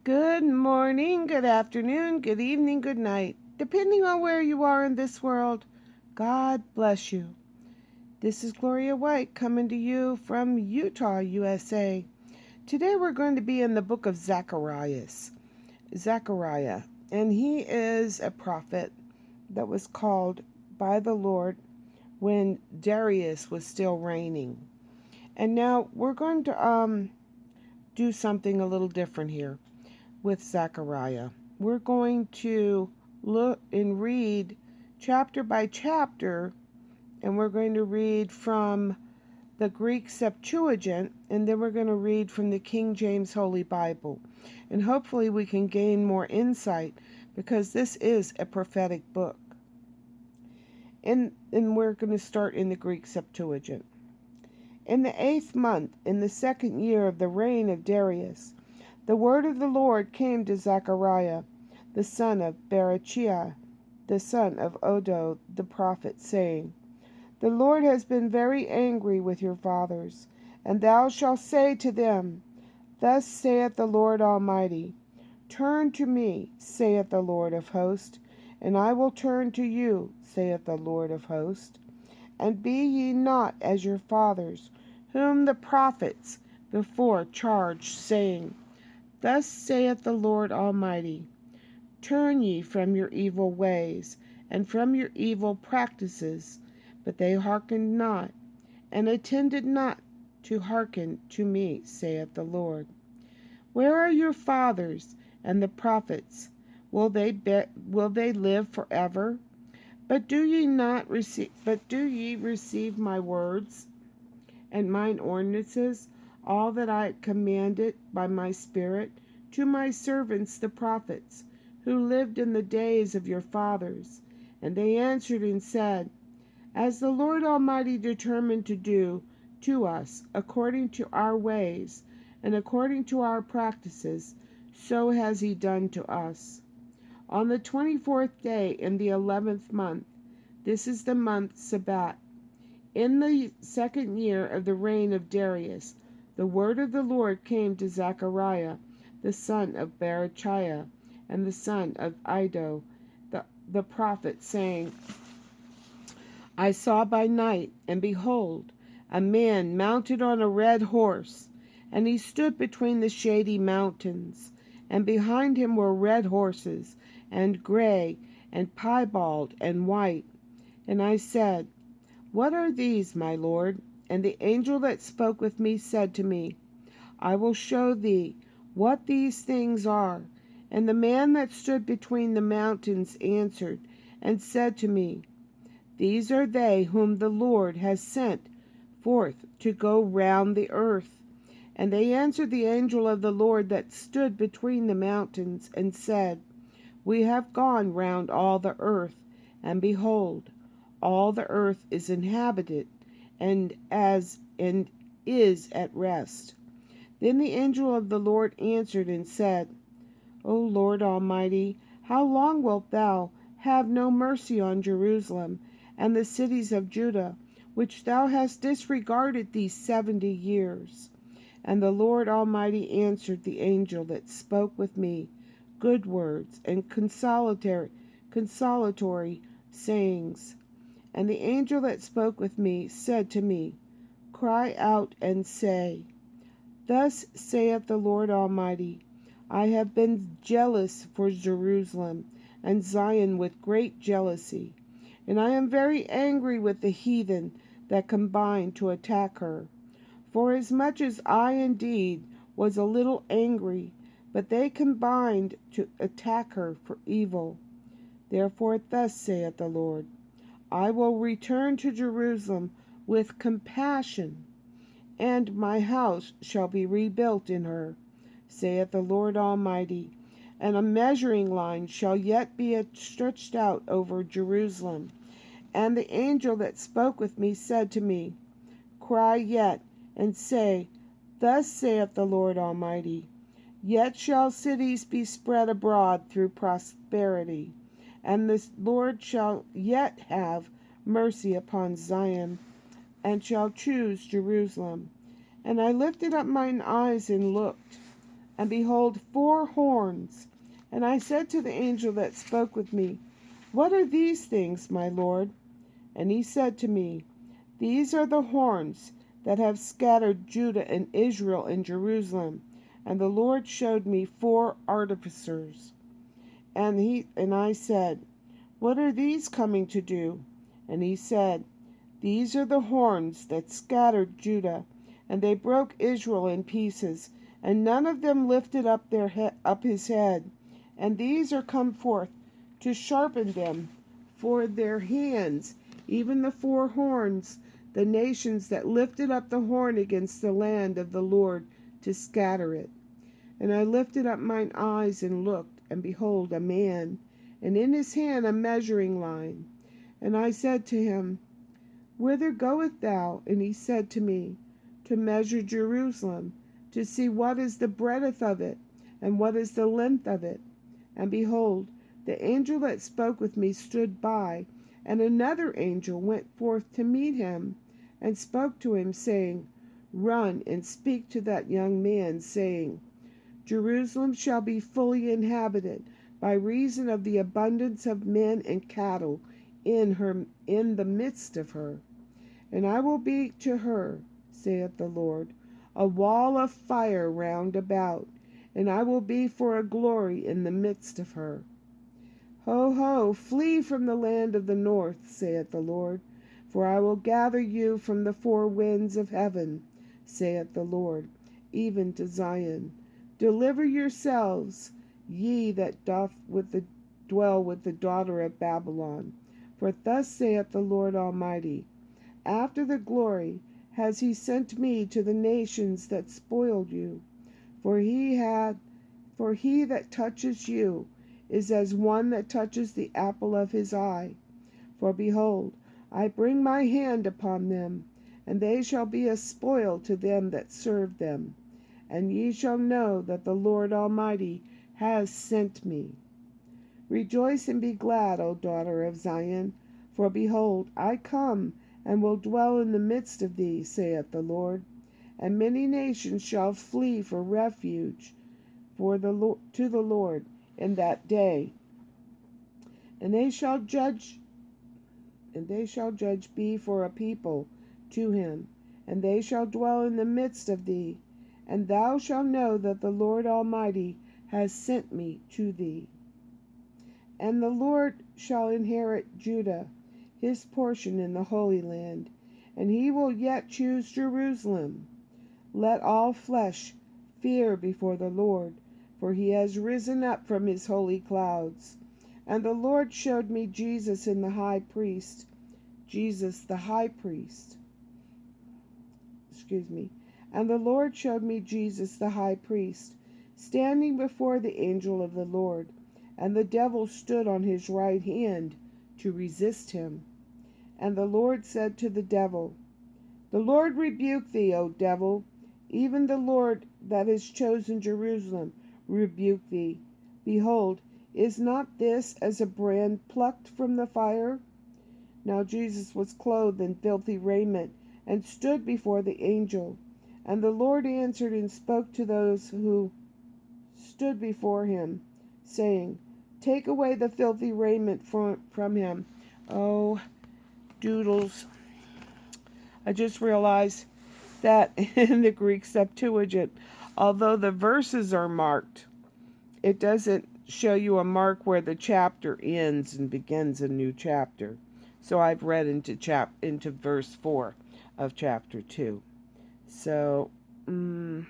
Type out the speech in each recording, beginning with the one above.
Good morning, good afternoon, good evening, good night. Depending on where you are in this world, God bless you. This is Gloria White coming to you from Utah, USA. Today we're going to be in the book of Zechariah, and he is a prophet that was called by the Lord when Darius was still reigning. And now we're going to do something a little different here with Zechariah. We're going to look and read chapter by chapter, and we're going to read from the Greek Septuagint, and then we're going to read from the King James Holy Bible. And hopefully we can gain more insight because this is a prophetic book. And we're going to start in the Greek Septuagint. In the 8th month, in the 2nd year of the reign of Darius, the word of the Lord came to Zechariah, the son of Berechiah, the son of Oddo, the prophet, saying, The Lord has been very angry with your fathers, and thou shalt say to them, Thus saith the Lord Almighty, Turn to me, saith the Lord of hosts, and I will turn to you, saith the Lord of hosts. And be ye not as your fathers, whom the prophets before charged, saying, Thus saith the Lord Almighty, Turn ye from your evil ways, and from your evil practices. But they hearkened not, and attended not to hearken to me, saith the Lord. Where are your fathers and the prophets? Will they live forever? But do ye receive my words and mine ordinances, all that I commanded by my Spirit to my servants the prophets, who lived in the days of your fathers? And they answered and said, As the Lord Almighty determined to do to us according to our ways and according to our practices, so has he done to us. On the 24th day in the 11th month, this is the month Sabbat, in the 2nd year of the reign of Darius, the word of the Lord came to Zechariah, the son of Berechiah, and the son of Iddo, the prophet, saying, I saw by night, and behold, a man mounted on a red horse, and he stood between the shady mountains, and behind him were red horses, and gray, and piebald, and white. And I said, What are these, my Lord? And the angel that spoke with me said to me, I will show thee what these things are. And the man that stood between the mountains answered and said to me, These are they whom the Lord has sent forth to go round the earth. And they answered the angel of the Lord that stood between the mountains, and said, We have gone round all the earth, and behold, all the earth is inhabited, and is at rest. Then the angel of the Lord answered and said, O Lord Almighty, how long wilt thou have no mercy on Jerusalem and the cities of Judah, which thou hast disregarded these 70 years? And the Lord Almighty answered the angel that spoke with me good words and consolatory sayings. And the angel that spoke with me said to me, Cry out and say, Thus saith the Lord Almighty, I have been jealous for Jerusalem and Zion with great jealousy, and I am very angry with the heathen that combine to attack her. Forasmuch as I indeed was a little angry, but they combined to attack her for evil. Therefore thus saith the Lord, I will return to Jerusalem with compassion, and my house shall be rebuilt in her, saith the Lord Almighty, and a measuring line shall yet be stretched out over Jerusalem. And the angel that spoke with me said to me, Cry yet, and say, Thus saith the Lord Almighty, Yet shall cities be spread abroad through prosperity, and the Lord shall yet have mercy upon Zion, and shall choose Jerusalem. And I lifted up mine eyes and looked. and behold, 4 horns. And I said to the angel that spoke with me, What are these things, my Lord? And he said to me, These are the horns that have scattered Judah and Israel and Jerusalem. And the Lord showed me 4 artificers. And I said, What are these coming to do? And he said, These are the horns that scattered Judah, and they broke Israel in pieces, and none of them lifted up his head. And these are come forth to sharpen them for their hands, even the 4 horns, the nations that lifted up the horn against the land of the Lord to scatter it. And I lifted up mine eyes and looked, and behold, a man, and in his hand a measuring line. And I said to him, Whither goest thou? And he said to me, To measure Jerusalem, to see what is the breadth of it, and what is the length of it. And behold, the angel that spoke with me stood by, and another angel went forth to meet him, and spoke to him, saying, Run and speak to that young man, saying, Jerusalem shall be fully inhabited by reason of the abundance of men and cattle in the midst of her. And I will be to her, saith the Lord, a wall of fire round about, and I will be for a glory in the midst of her. Ho, ho, flee from the land of the north, saith the Lord, for I will gather you from the 4 winds of heaven, saith the Lord, even to Zion. Deliver yourselves, ye that dwell with the daughter of Babylon. For thus saith the Lord Almighty, After the glory has he sent me to the nations that spoiled you. For he that touches you is as one that touches the apple of his eye. For behold, I bring my hand upon them, and they shall be a spoil to them that serve them. And ye shall know that the Lord Almighty has sent me. Rejoice and be glad, O daughter of Zion, for behold, I come and will dwell in the midst of thee, saith the Lord. And many nations shall flee for refuge to the Lord in that day. And they shall judge be for a people to him, and they shall dwell in the midst of thee. And thou shalt know that the Lord Almighty has sent me to thee. And the Lord shall inherit Judah, his portion in the Holy Land, and he will yet choose Jerusalem. Let all flesh fear before the Lord, for he has risen up from his holy clouds. And the Lord showed me Jesus the high priest. And the Lord showed me Jesus the high priest, standing before the angel of the Lord, and the devil stood on his right hand to resist him. And the Lord said to the devil, The Lord rebuke thee, O devil, even the Lord that has chosen Jerusalem rebuke thee. Behold, is not this as a brand plucked from the fire? Now Jesus was clothed in filthy raiment, and stood before the angel. And the Lord answered and spoke to those who stood before him, saying, Take away the filthy raiment from him. Oh, doodles. I just realized that in the Greek Septuagint, although the verses are marked, it doesn't show you a mark where the chapter ends and begins a new chapter. So I've read into verse 4 of chapter 2. So, no,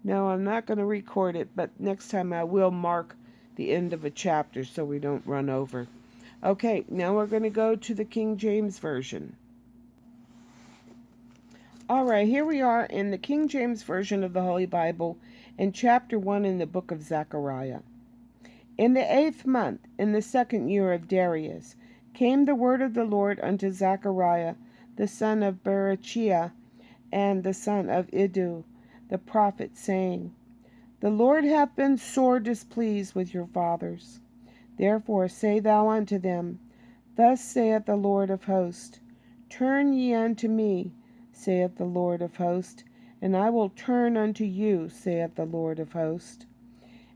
I'm not going to record it, but next time I will mark the end of a chapter so we don't run over. Okay, now we're going to go to the King James Version. All right, here we are in the King James Version of the Holy Bible in chapter 1 in the book of Zechariah. In the 8th month, in the 2nd year of Darius, came the word of the Lord unto Zechariah, the son of Berechiah, and the son of Iddo, the prophet, saying, The Lord hath been sore displeased with your fathers. Therefore say thou unto them, Thus saith the Lord of hosts, Turn ye unto me, saith the Lord of hosts, and I will turn unto you, saith the Lord of hosts.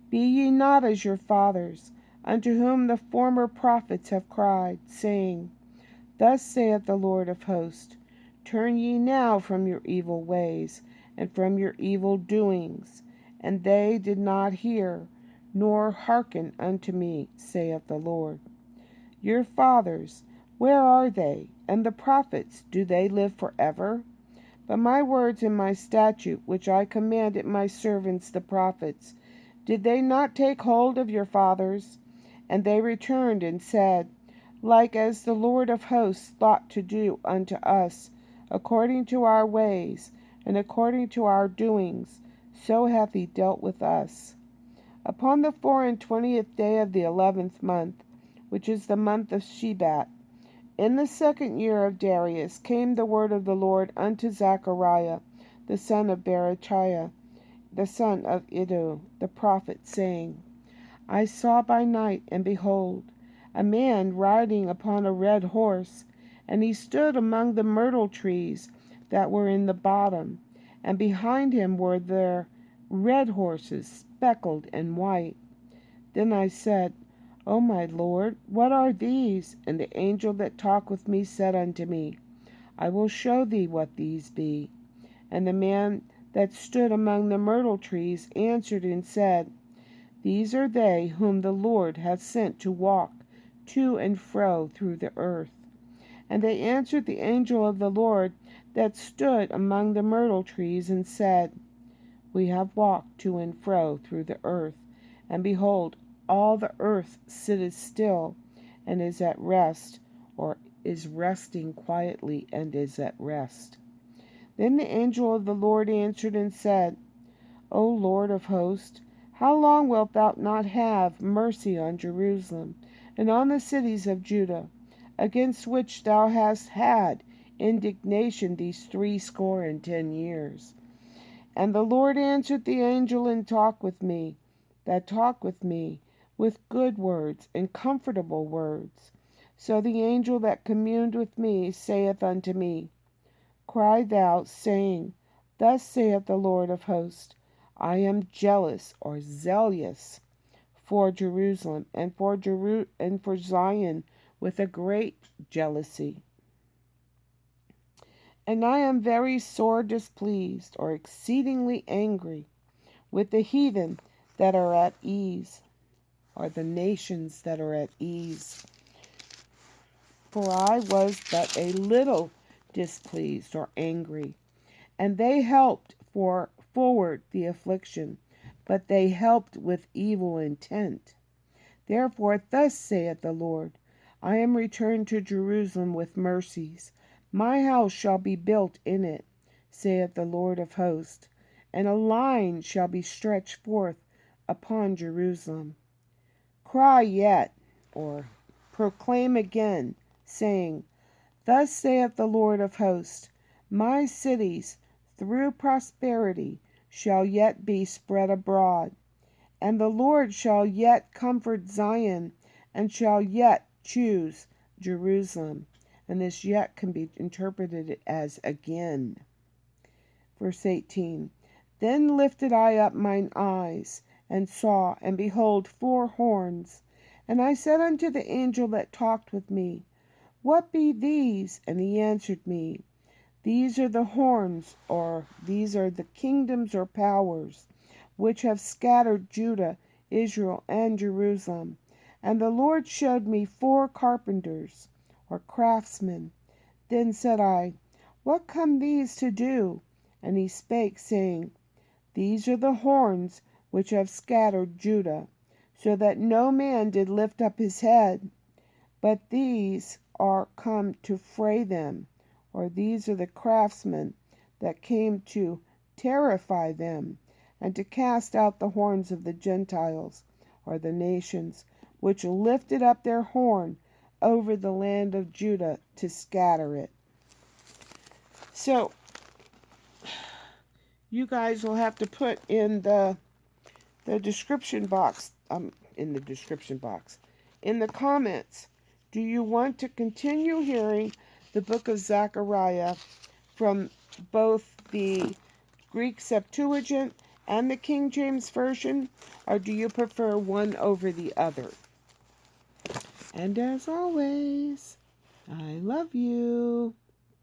Be ye not as your fathers, unto whom the former prophets have cried, saying, Thus saith the Lord of hosts, Turn ye now from your evil ways, and from your evil doings. And they did not hear, nor hearken unto me, saith the Lord. Your fathers, where are they? And the prophets, do they live forever? But my words and my statute, which I commanded my servants the prophets, did they not take hold of your fathers? And they returned and said, Like as the Lord of hosts thought to do unto us, according to our ways, and according to our doings, so hath he dealt with us. Upon the 24th day of the 11th month, which is the month of Shebat, in the 2nd year of Darius, came the word of the Lord unto Zechariah, the son of Berechiah, the son of Iddo, the prophet, saying, I saw by night, and behold, a man riding upon a red horse, and he stood among the myrtle trees that were in the bottom, and behind him were there red horses, speckled and white. Then I said, O my Lord, what are these? And the angel that talked with me said unto me, I will show thee what these be. And the man that stood among the myrtle trees answered and said, These are they whom the Lord hath sent to walk to and fro through the earth. And they answered the angel of the Lord that stood among the myrtle trees, and said, We have walked to and fro through the earth, and behold, all the earth sitteth still, and is at rest, or is resting quietly, and is at rest. Then the angel of the Lord answered and said, O Lord of hosts, how long wilt thou not have mercy on Jerusalem, and on the cities of Judah, against which thou hast had indignation these 70 years? And the Lord answered the angel and talked with me, with good words and comfortable words. So the angel that communed with me saith unto me, Cry thou, saying, Thus saith the Lord of hosts, I am jealous or zealous for Jerusalem and for Zion with a great jealousy. And I am very sore displeased, or exceedingly angry, with the heathen that are at ease, or the nations that are at ease. For I was but a little displeased or angry, and they helped forward the affliction, but they helped with evil intent. Therefore thus saith the Lord, I am returned to Jerusalem with mercies. My house shall be built in it, saith the Lord of hosts, and a line shall be stretched forth upon Jerusalem. Cry yet, or proclaim again, saying, Thus saith the Lord of hosts, My cities through prosperity shall yet be spread abroad, and the Lord shall yet comfort Zion, and shall yet choose Jerusalem. And this yet can be interpreted as again. Verse 18, Then lifted I up mine eyes, and saw, and behold, 4 horns. And I said unto the angel that talked with me, What be these? And he answered me, These are the horns, or these are the kingdoms or powers, which have scattered Judah, Israel, and Jerusalem. And the Lord showed me 4 carpenters, or craftsmen. Then said I, What come these to do? And he spake, saying, These are the horns which have scattered Judah, so that no man did lift up his head. But these are come to fray them, or these are the craftsmen that came to terrify them, and to cast out the horns of the Gentiles, or the nations, which lifted up their horn over the land of Judah to scatter it. So, you guys will have to put in the description box, in the comments, do you want to continue hearing the book of Zechariah from both the Greek Septuagint and the King James Version, or do you prefer one over the other? And as always, I love you.